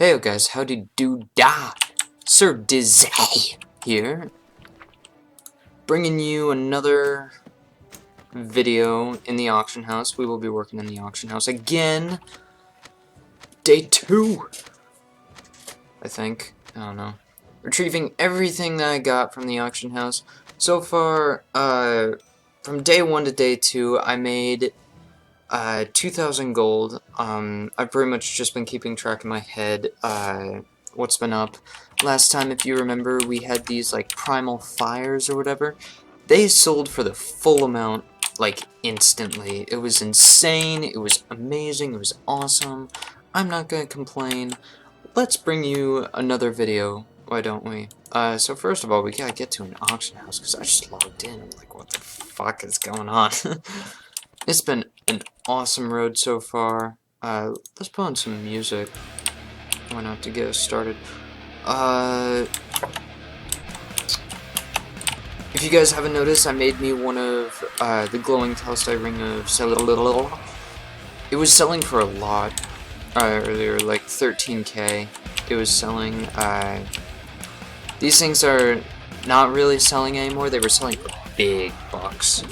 Hey guys, howdy do da? Sir Dizzae here, bringing you another video in the auction house. We will be working in the auction house again. Day 2, I think. I don't know. Retrieving everything that I got from the auction house. So far, from day 1 to day 2, I made 2,000 gold. I've pretty much just been keeping track in my head, what's been up. Last time, if you remember, we had these, like, primal fires or whatever. They sold for the full amount, like, instantly. It was insane, it was amazing, it was awesome. I'm not gonna complain. Let's bring you another video, why don't we? So first of all, we gotta get to an auction house, because I just logged in. I'm like, what the fuck is going on? It's been an awesome road so far. Let's put on some music. Why not, to get us started? If you guys haven't noticed, I made me one of the glowing Telestai ring of Cellular. It was selling for a lot earlier, like 13k. It was selling. These things are not really selling anymore. They were selling for big bucks.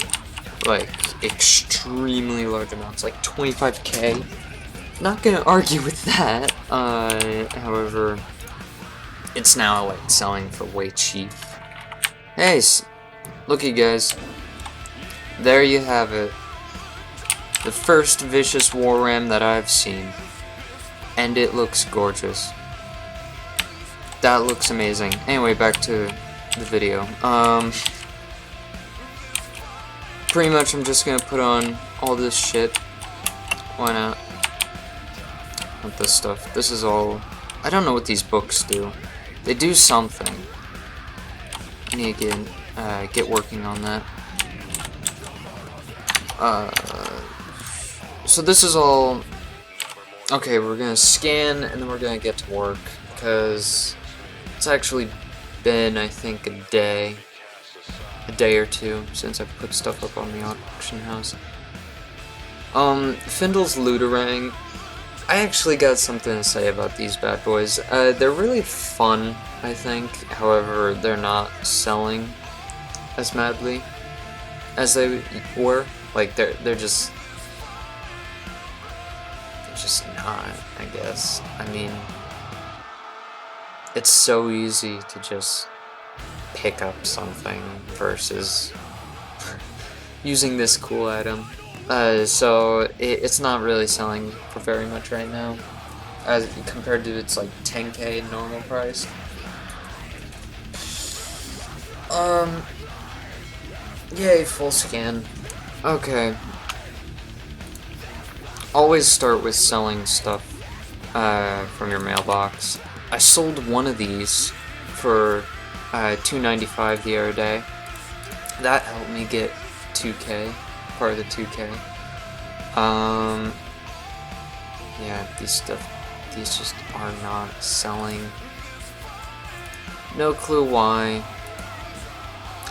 Like, extremely large amounts, like 25k. Not gonna argue with that. However, it's now like selling for way cheap. Hey, looky guys, there you have it. The first vicious war ram that I've seen, and it looks gorgeous. That looks amazing. Anyway, back to the video. Pretty much I'm just gonna put on all this shit. Why not? Not this stuff. This is all... I don't know what these books do. They do something. I need to get working on that. So this is all... Okay, we're gonna scan and then we're gonna get to work. Because it's actually been, I think, a day or two since I put stuff up on the auction house. Findle's Looterang. I actually got something to say about these bad boys. They're really fun, I think. However, they're not selling as madly as they were. Like they're just not, I guess. I mean, it's so easy to just pick up something versus using this cool item. So it's not really selling for very much right now, as compared to its like 10k normal price. Yay, full scan. Okay. Always start with selling stuff from your mailbox. I sold one of these for $2.95 the other day. That helped me get 2k, part of the 2k. Yeah, these just are not selling. No clue why.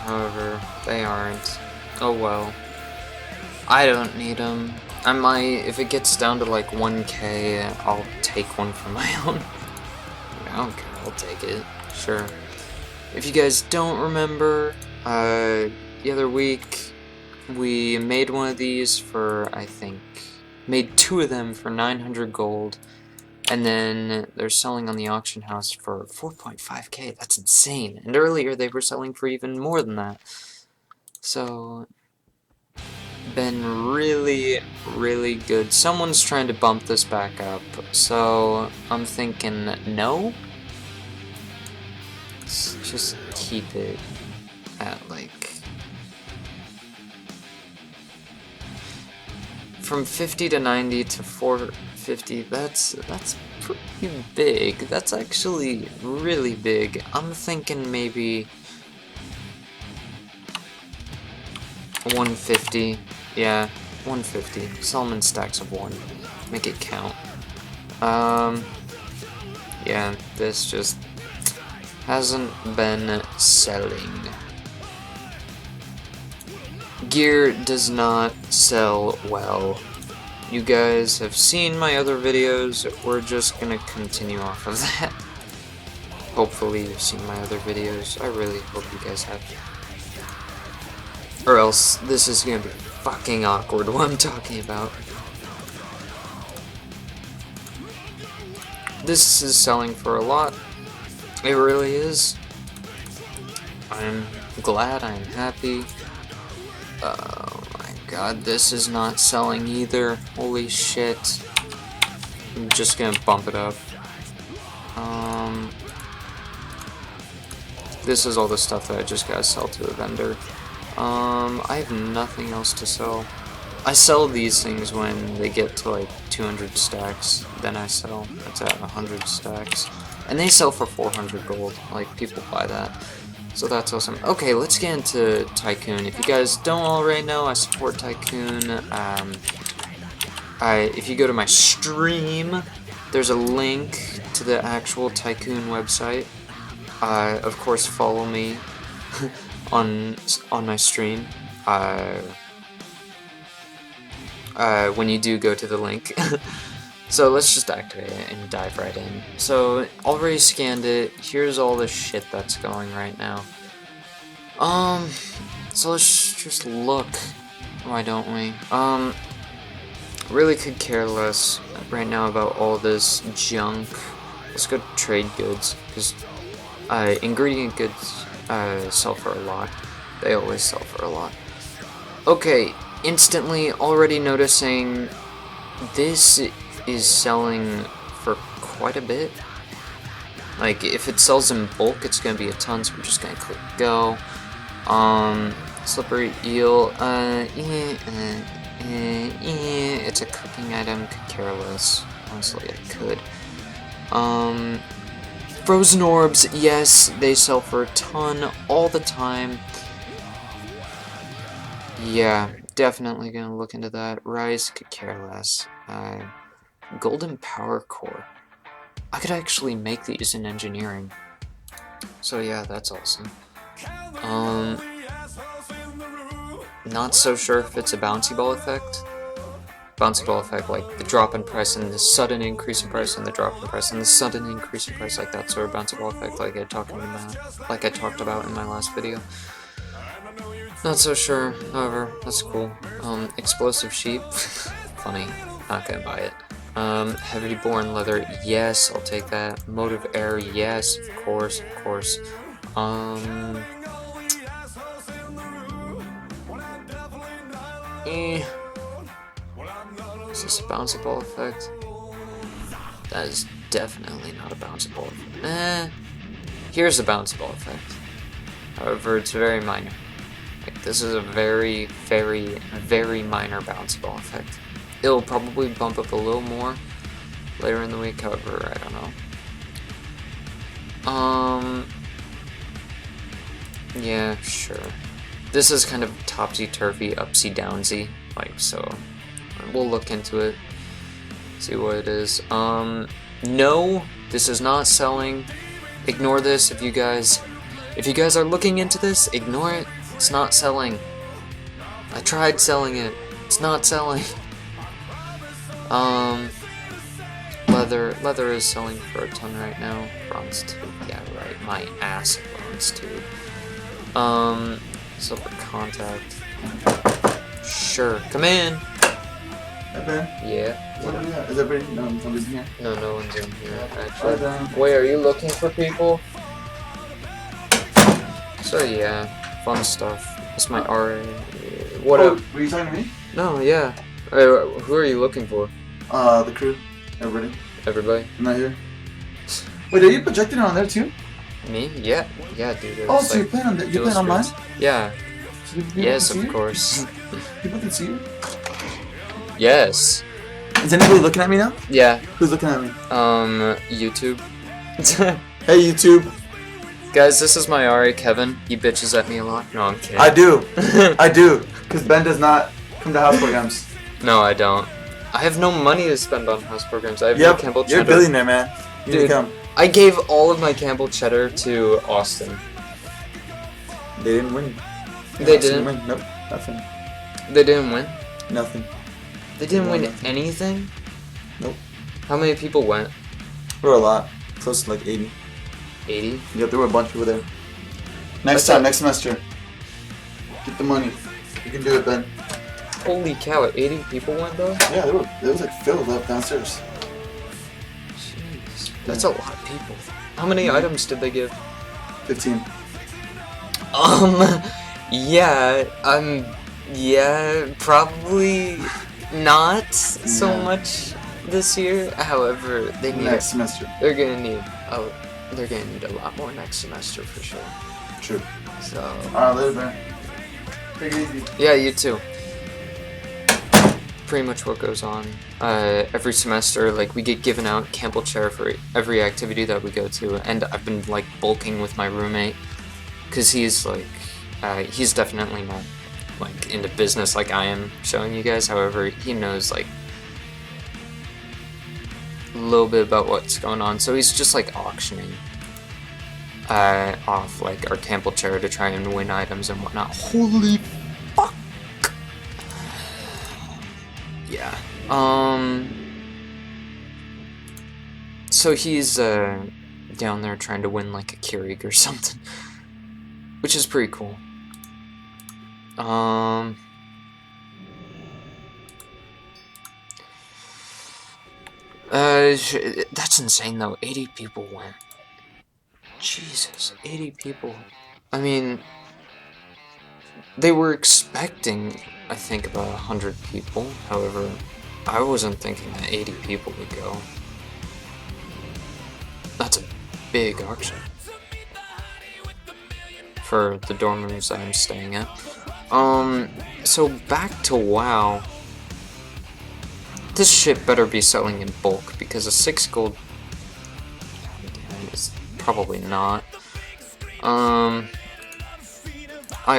However, they aren't. Oh well. I don't need them. I might, if it gets down to like 1k, I'll take one for my own. I don't care, I'll take it. Sure. If you guys don't remember, the other week we made one of these for, I think, made 2 of them for 900 gold, and then they're selling on the auction house for 4.5k. That's insane. And earlier they were selling for even more than that. So, been really, really good. Someone's trying to bump this back up, so I'm thinking no. Just keep it at like from 50 to 90 to 450. That's pretty big. That's actually really big. I'm thinking maybe 150. Yeah, 150. Solomon stacks of 1. Make it count. Yeah, this just hasn't been selling. Gear does not sell well. you guys have seen my other videos. We're just gonna continue off of that. Hopefully you've seen my other videos. I really hope you guys have. Or else this is gonna be fucking awkward what I'm talking about. This is selling for a lot. It really is. I'm glad, I'm happy. Oh my god, this is not selling either. Holy shit. I'm just gonna bump it up. This is all the stuff that I just gotta sell to a vendor. I have nothing else to sell. I sell these things when they get to like 200 stacks, then I sell. It's at 100 stacks. And they sell for 400 gold, like people buy that. So that's awesome. Okay, let's get into Tycoon. If you guys don't already know, I support Tycoon. If you go to my stream, there's a link to the actual Tycoon website. Of course, follow me on my stream. When you do go to the link. So let's just activate it and dive right in. So already scanned it. Here's all the shit that's going right now. So let's just look. Why don't we? Really could care less right now about all this junk. Let's go trade goods, because ingredient goods sell for a lot. They always sell for a lot. Okay, instantly already noticing this is selling for quite a bit. Like, if it sells in bulk, it's gonna be a ton, so we're just gonna click go. Slippery eel, it's a cooking item, could care less. Honestly, I could. Frozen orbs, yes, they sell for a ton all the time. Yeah, definitely gonna look into that. Rice, could care less. Golden power core. I could actually make these in engineering. So yeah, that's awesome. Not so sure if it's a bouncy ball effect. Bouncy ball effect, like the drop in price and the sudden increase in price and the drop in price and the sudden increase in price, like that sort of bouncy ball effect, like I talked about in my last video. Not so sure, however, that's cool. Explosive sheep, funny, not gonna buy it. Heavy born leather, yes, I'll take that. Motive air, yes, of course, of course. Is this a bouncy ball effect? That is definitely not a bouncy ball effect. Here's a bouncy ball effect. However, it's very minor. Like, this is a very, very, very minor bouncy ball effect. It'll probably bump up a little more later in the week, however, I don't know. Yeah, sure. This is kind of topsy-turvy, upsy-downsy, like, so we'll look into it, see what it is. No, this is not selling. Ignore this if you guys are looking into this, ignore it. It's not selling. I tried selling it. It's not selling. Leather is selling for a ton right now. Bronze tube, yeah, right. My ass, bronze tube. Silver contact. Sure, come in. Hey Ben. Yeah. What are we at? Is everybody? No, nobody's in here. No, no one's in here. Actually. Wait, are you looking for people? So yeah, fun stuff. It's my RA. What up? Were you talking to me? No, yeah. Who are you looking for? The crew. Everybody. Everybody? I'm not here. Wait, are you projecting on there too? Me? Yeah. Yeah, dude. Oh, so you plan on you plan on mine? Yeah. So Yes, of course. People can see you? Yes. Is anybody looking at me now? Yeah. Who's looking at me? YouTube. Hey, YouTube. Guys, this is my RA, Kevin. He bitches at me a lot. No, I'm kidding. I do. I do. Because Ben does not come to house programs. No, I don't. I have no money to spend on house programs. I have no Campbell cheddar. You're a billionaire, man. You need to come. I gave all of my Campbell cheddar to Austin. They didn't win. They didn't win. Nope. Nothing. They didn't win? Nothing. They didn't win nothing. anything? Nope. How many people went? There were a lot. Close to like 80. 80? Yep, there were a bunch over there. Next semester. Get the money. You can do it, Ben. Holy cow, 80 people went though? Yeah, it was like filled up downstairs. Jeez. That's a lot of people. How many items did they give? 15. Yeah, probably not so Yeah. much this year. However, they need Next semester. They're gonna need a lot more next semester for sure. True. So. Alright, later, Ben. Take it easy. Yeah, you too. Pretty much what goes on every semester. Like, we get given out Campbell chair for every activity that we go to, and I've been like bulking with my roommate because he's like he's definitely not like into business like I am showing you guys. However, he knows like a little bit about what's going on, so he's just like auctioning off like our Campbell chair to try and win items and whatnot. Holy fuck! Yeah. So he's down there trying to win like a Keurig or something, which is pretty cool. That's insane though. 80 people went. Jesus, 80 people. I mean, they were expecting, I think, about 100 people. However, I wasn't thinking that 80 people would go. That's a big auction for the dorm rooms that I'm staying at. So back to WoW. This shit better be selling in bulk, because a 6 gold is probably not. I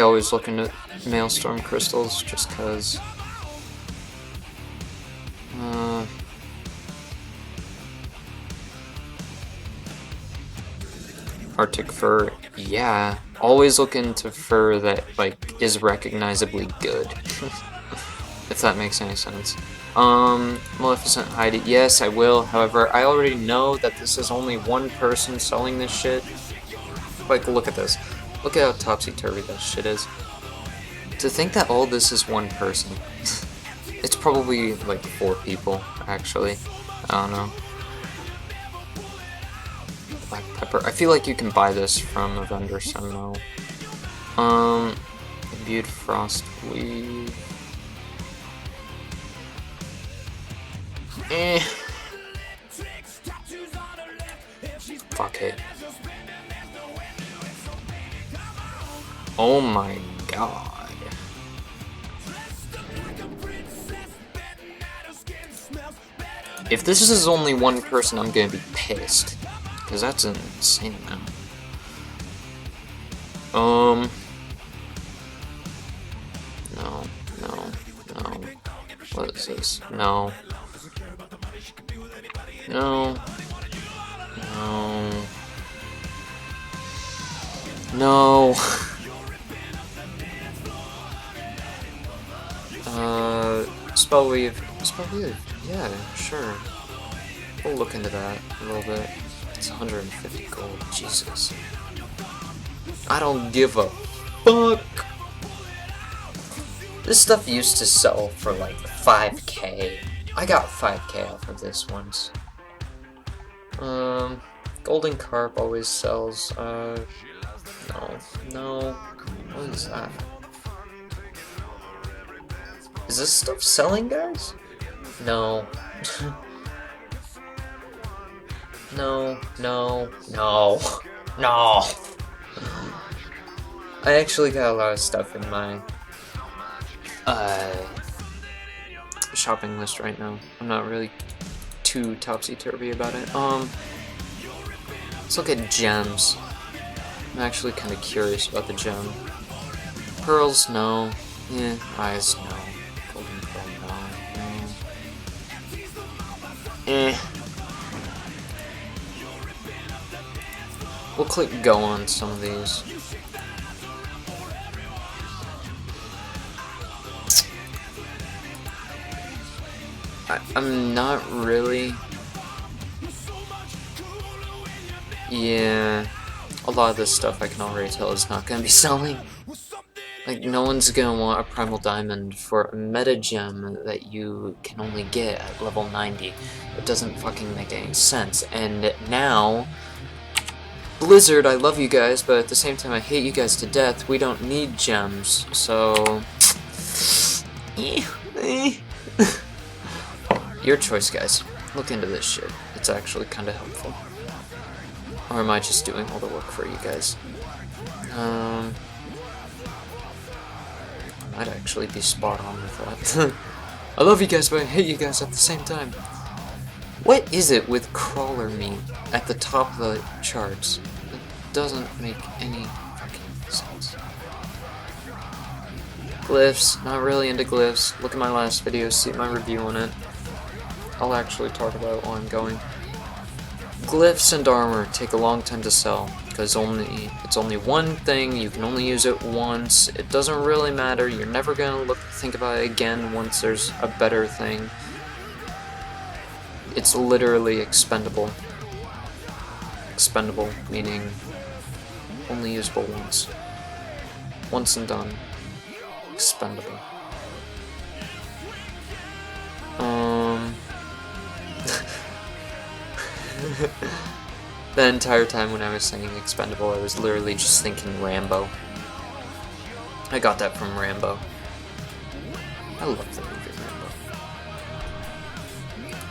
always look into Maelstrom crystals just cause. Arctic fur, yeah. Always look into fur that like is recognizably good. If that makes any sense. Maleficent Heidi, yes I will, however, I already know that this is only one person selling this shit. Like, look at this. Look at how topsy-turvy this shit is. To think that all this is one person. It's probably like 4 people, actually. I don't know. Black pepper. I feel like you can buy this from a vendor somehow. Imbued frost weave. Fuck it. Oh my god. If this is only one person, I'm gonna be pissed. Because that's an insane amount. No. What is this? No. Spell weave, yeah, sure. We'll look into that a little bit. It's 150 gold, Jesus. I don't give a fuck. This stuff used to sell for like 5k. I got 5k off of this once. Golden Carp always sells, no. What is that? Is this stuff selling, guys? No. No. I actually got a lot of stuff in my shopping list right now. I'm not really too topsy-turvy about it. Let's look at gems. I'm actually kind of curious about the gem. Pearls, no. Yeah, eyes, no. Golden pearl, no. We'll click go on some of these. I'm not really. Yeah, a lot of this stuff I can already tell is not going to be selling. Like, no one's going to want a Primal Diamond for a meta gem that you can only get at level 90. It doesn't fucking make any sense. And now, Blizzard, I love you guys, but at the same time I hate you guys to death. We don't need gems, so... Your choice, guys. Look into this shit. It's actually kind of helpful. Or am I just doing all the work for you guys? Might actually be spot on with that. I love you guys, but I hate you guys at the same time. What is it with crawler meat at the top of the charts? It doesn't make any fucking sense. Glyphs, not really into glyphs. Look at my last video, see my review on it. I'll actually talk about it while I'm going. Glyphs and armor take a long time to sell, because it's only one thing, you can only use it once, it doesn't really matter, you're never gonna think about it again once there's a better thing. It's literally expendable. Expendable, meaning only usable once. Once and done. Expendable. The entire time when I was saying expendable, I was literally just thinking Rambo. I got that from Rambo. I love the movie Rambo.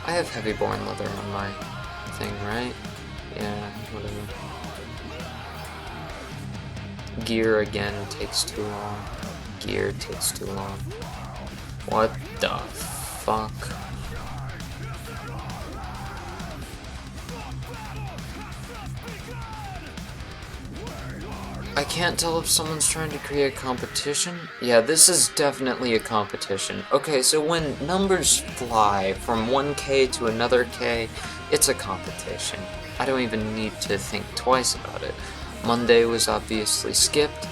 I have heavy born leather on my thing, right? Yeah, whatever. Gear again takes too long. Gear takes too long. What the fuck? I can't tell if someone's trying to create a competition. Yeah, this is definitely a competition. Okay, so when numbers fly from 1K to another K, it's a competition. I don't even need to think twice about it. Monday was obviously skipped,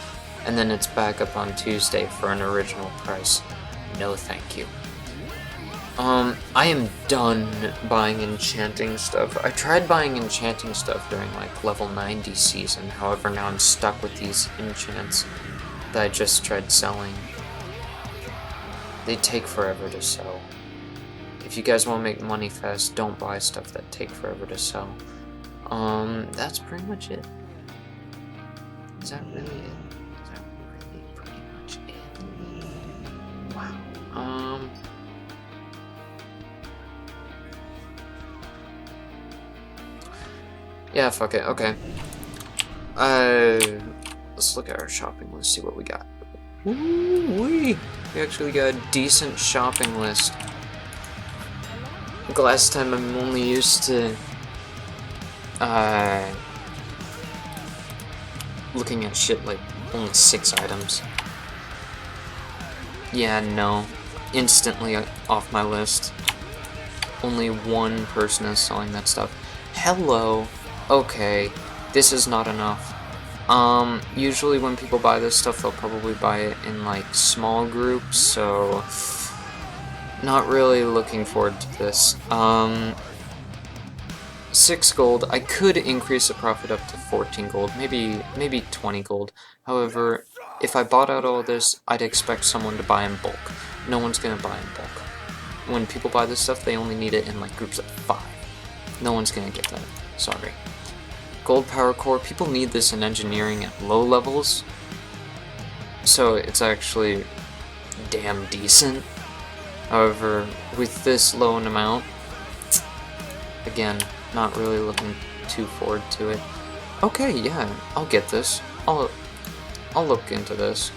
and then it's back up on Tuesday for an original price. No thank you. I am done buying enchanting stuff. I tried buying enchanting stuff during like level 90 season, however now I'm stuck with these enchants that I just tried selling. They take forever to sell. If you guys want to make money fast, don't buy stuff that take forever to sell. That's pretty much it. Is that really it? Is that really pretty much it? Wow. Yeah, fuck it, okay. Let's look at our shopping list, see what we got. Woo-wee! We actually got a decent shopping list. Like last time I'm only used to, looking at shit like only 6 items. Yeah, no. Instantly off my list. Only one person is selling that stuff. Hello! Okay, this is not enough. Usually when people buy this stuff, they'll probably buy it in like small groups, so not really looking forward to this. 6 gold. I could increase the profit up to 14 gold, maybe 20 gold. However, if I bought out all this, I'd expect someone to buy in bulk. No one's gonna buy in bulk. When people buy this stuff, they only need it in like groups of 5. No one's gonna get that. Sorry. Gold power core, people need this in engineering at low levels, so it's actually damn decent. However, with this low an amount, again, not really looking too forward to it. Okay, yeah, I'll get this. I'll look into this.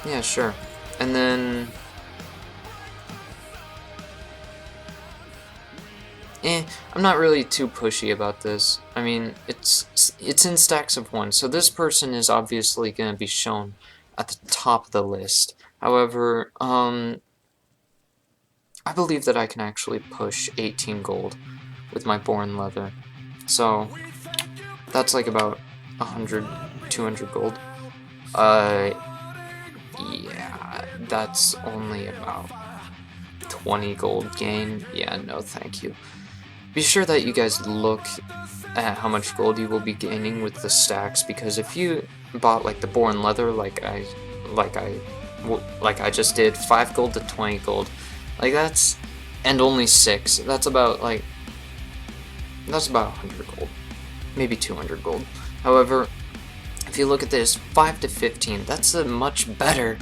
Yeah, sure. And then I'm not really too pushy about this. I mean, it's in stacks of 1, so this person is obviously going to be shown at the top of the list. However, I believe that I can actually push 18 gold with my born leather. So, that's like about 100, 200 gold. Yeah, that's only about 20 gold gain. Yeah, no thank you. Be sure that you guys look at how much gold you will be gaining with the stacks, because if you bought like the Born Leather like I just did, 5 gold to 20 gold, like that's, and only 6, that's about 100 gold, maybe 200 gold. However, if you look at this, 5 to 15, that's a much better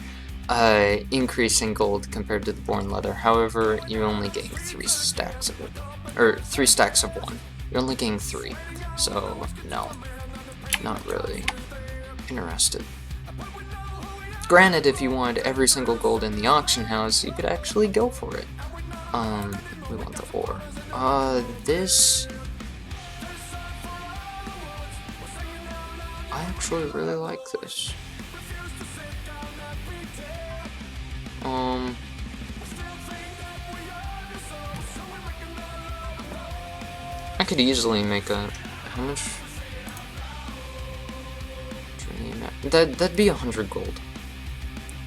increase in gold compared to the Born Leather. However, you're only getting 3 stacks of it, or 3 stacks of 1. You're only getting 3, so no, not really interested. Granted, if you wanted every single gold in the auction house, you could actually go for it. We want the ore. This, I actually really like this. I could easily make a, how much? That'd be 100 gold.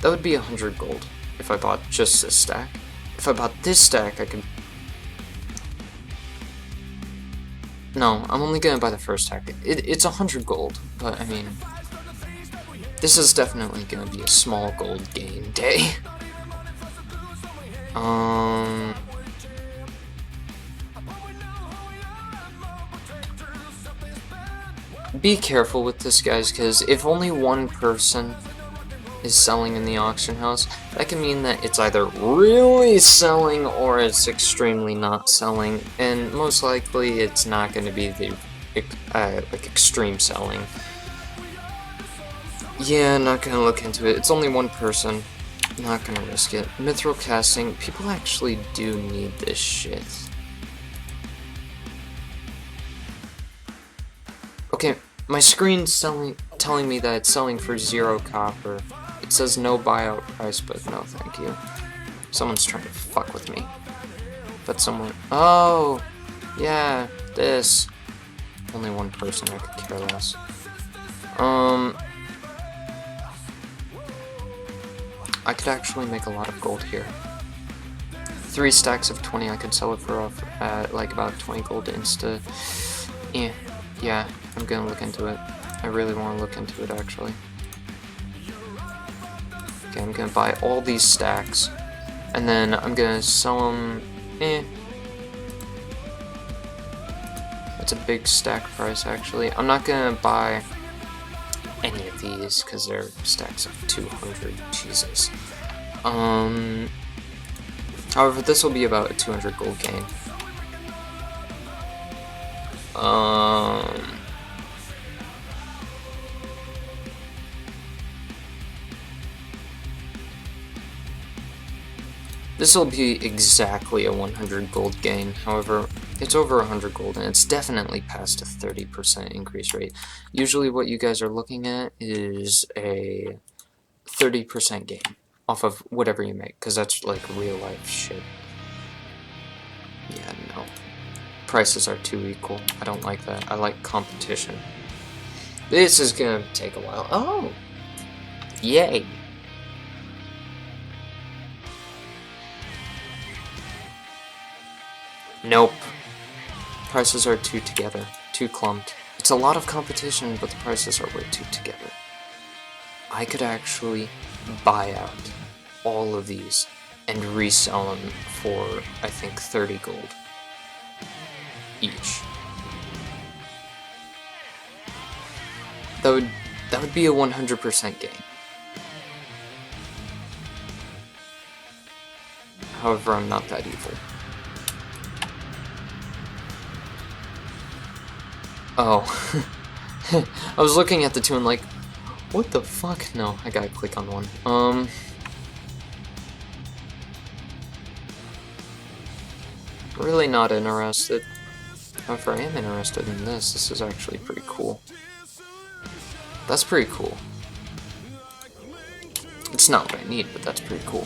That would be 100 gold if I bought just this stack. If I bought this stack, I could... No, I'm only gonna buy the first stack. It's 100 gold, but I mean, this is definitely gonna be a small gold gain day. Be careful with this, guys, because if only one person is selling in the auction house, that can mean that it's either really selling or it's extremely not selling, and most likely it's not going to be the like extreme selling. Yeah, not gonna look into it. It's only one person. Not gonna risk it. Mithril casting, people actually do need this shit. Okay, my screen's telling me that it's selling for 0 copper. It says no buyout price, but no thank you. Someone's trying to fuck with me. But someone... Oh! Yeah, this. Only one person, I could care less. I could actually make a lot of gold here. 3 stacks of 20, I could sell it for like about 20 gold insta. Yeah, I'm gonna look into it. I really want to look into it, actually. Okay, I'm gonna buy all these stacks, and then I'm gonna sell them. That's a big stack price, actually. I'm not gonna buy any of these because they're stacks of 200. Jesus. However, this will be about a 200 gold gain. This will be exactly a 100 gold gain. However, it's over 100 gold, and it's definitely past a 30% increase rate. Usually what you guys are looking at is a 30% gain off of whatever you make, because that's like real life shit. Yeah, no. Prices are too equal. I don't like that. I like competition. This is gonna take a while. Oh! Yay! Nope. Prices are too together. Too clumped. It's a lot of competition, but the prices are way too together. I could actually buy out all of these and resell them for, I think, 30 gold each. That would be a 100% gain. However, I'm not that evil. Oh. I was looking at the two and like, what the fuck? No, I gotta click on one. Really not interested. However, I am interested in this. This is actually pretty cool. That's pretty cool. It's not what I need, but that's pretty cool.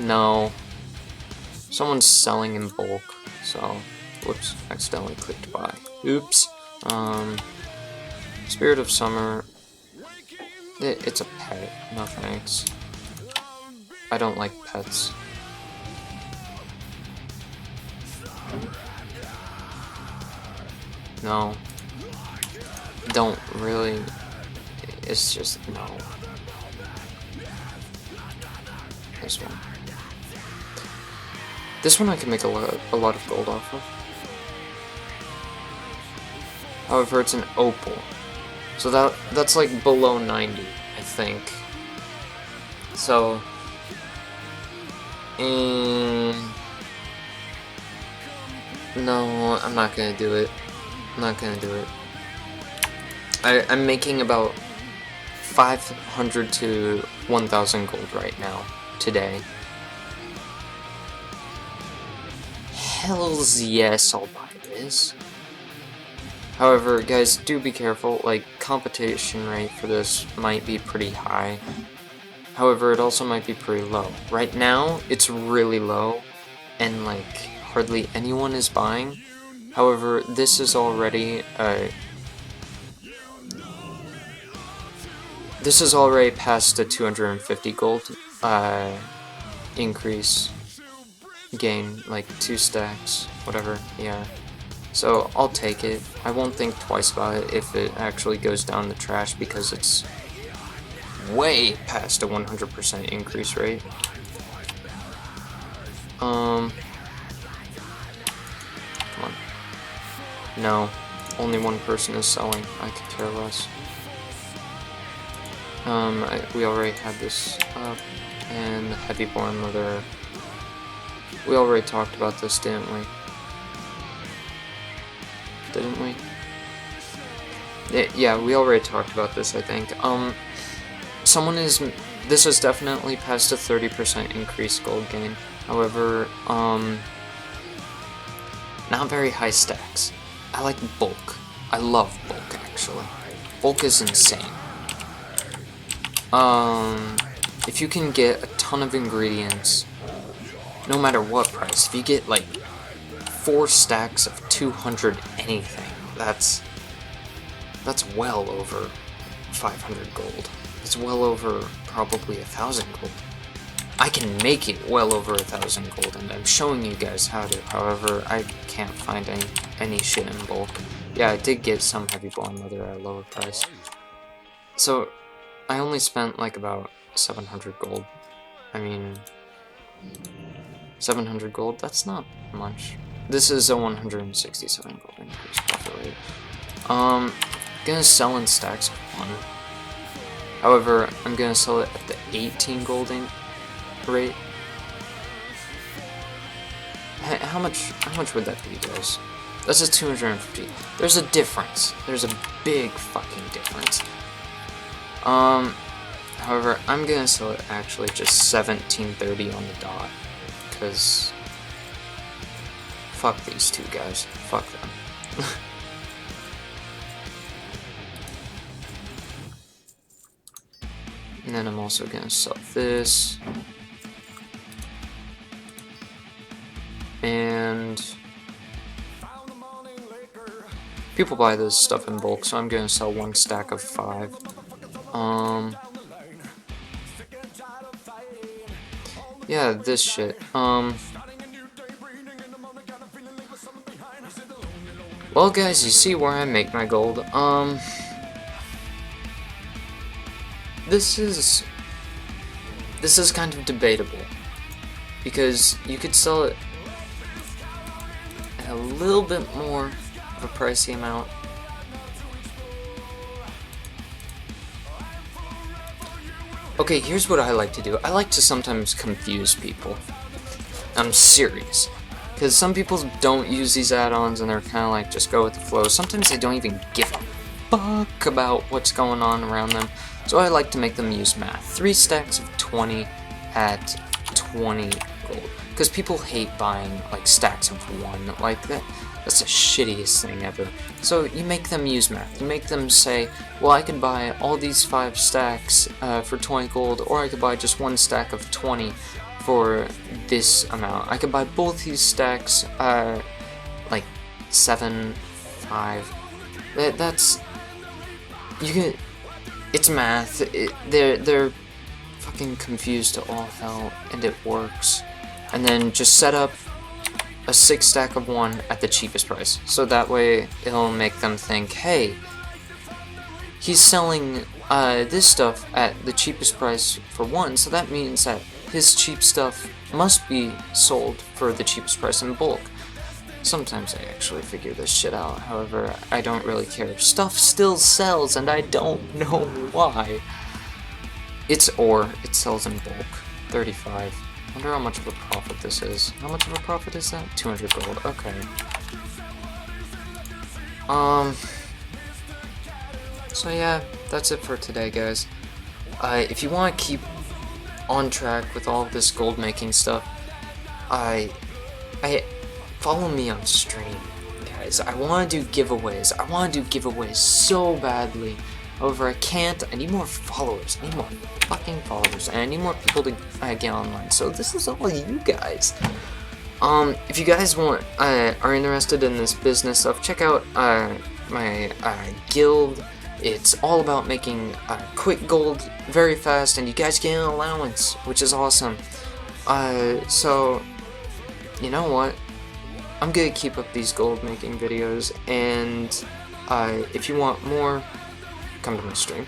No. Someone's selling in bulk, so... Whoops, accidentally clicked buy. Oops. Spirit of Summer. It's a pet. No thanks. I don't like pets. No. Don't really. It's just no. This one. This one I can make a lot of gold off of. However, it's an opal, so that's like below 90, I think. So, no, I'm not gonna do it. I'm not gonna do it. I'm making about 500 to 1,000 gold right now, today. Hells yes, I'll buy this. However, guys, do be careful, like, competition rate for this might be pretty high. However, it also might be pretty low. Right now, it's really low, and, like, hardly anyone is buying. However, this is already, this is already past the 250 gold, increase, gain, like, 2 stacks, whatever, yeah. So, I'll take it. I won't think twice about it if it actually goes down the trash, because it's way past a 100% increase rate. Come on. No. Only one person is selling. I could care less. We already had this up, and the Heavy-Born Mother. We already talked about this, didn't we? Didn't we? Yeah, we already talked about this, I think. This is definitely past a 30% increased gold gain. However, not very high stacks. I like bulk. I love bulk, actually. Bulk is insane. If you can get a ton of ingredients, no matter what price, if you get, like, 4 stacks of 200 anything, that's well over 500 gold. It's well over probably 1,000 gold. I can make it well over 1,000 gold, and I'm showing you guys how to. However, I can't find any shit in bulk. Yeah, I did get some Heavy-Born Mother at a lower price. So, I only spent like about 700 gold. I mean, 700 gold, that's not much. This is a 167 gold increase profit rate. Gonna sell in stacks of 1. However, I'm gonna sell it at the 18 gold rate. How much would that be, guys? That's a 250. There's a difference. There's a big fucking difference. However, I'm gonna sell it actually just 1730 on the dot, because fuck these two guys. Fuck them. And then I'm also gonna sell this. And people buy this stuff in bulk, so I'm gonna sell 1 stack of 5. Yeah, this shit. Well, guys, you see where I make my gold. This is kind of debatable, because you could sell it at a little bit more of a pricey amount. Okay, here's what I like to do. I like to sometimes confuse people. I'm serious. Because some people don't use these add-ons and they're kind of like, just go with the flow. Sometimes they don't even give a fuck about what's going on around them. So I like to make them use math. 3 stacks of 20 at 20 gold. Because people hate buying like stacks of 1 like that. That's the shittiest thing ever. So you make them use math. You make them say, well, I could buy all these 5 stacks for 20 gold, or I could buy just 1 stack of 20 for this amount. I could buy both these stacks, like 7, 5. That's, you can. It's math. They're fucking fucking confused to all hell, and it works. And then just set up a 6 stack of 1 at the cheapest price. So that way it'll make them think, hey, he's selling this stuff at the cheapest price for 1, so that means that his cheap stuff must be sold for the cheapest price in bulk. Sometimes I actually figure this shit out, however, I don't really care. Stuff still sells, and I don't know why. It sells in bulk. 35. Wonder how much of a profit this is. How much of a profit is that? 200 gold. Okay. So yeah, that's it for today, guys. If you want to keep on track with all of this gold making stuff, follow me on stream, guys. I want to do giveaways. I want to do giveaways so badly. However, I can't. I need more followers. I need more fucking followers, and I need more people to get online. So this is all you guys. If you guys are interested in this business stuff, check out my guild. It's all about making quick gold very fast, and you guys get an allowance, which is awesome. So you know what? I'm gonna keep up these gold making videos, and if you want more, come to my stream.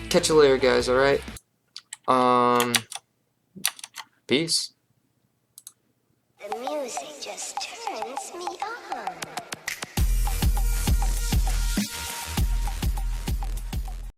Catch you later, guys, alright? Peace. The music just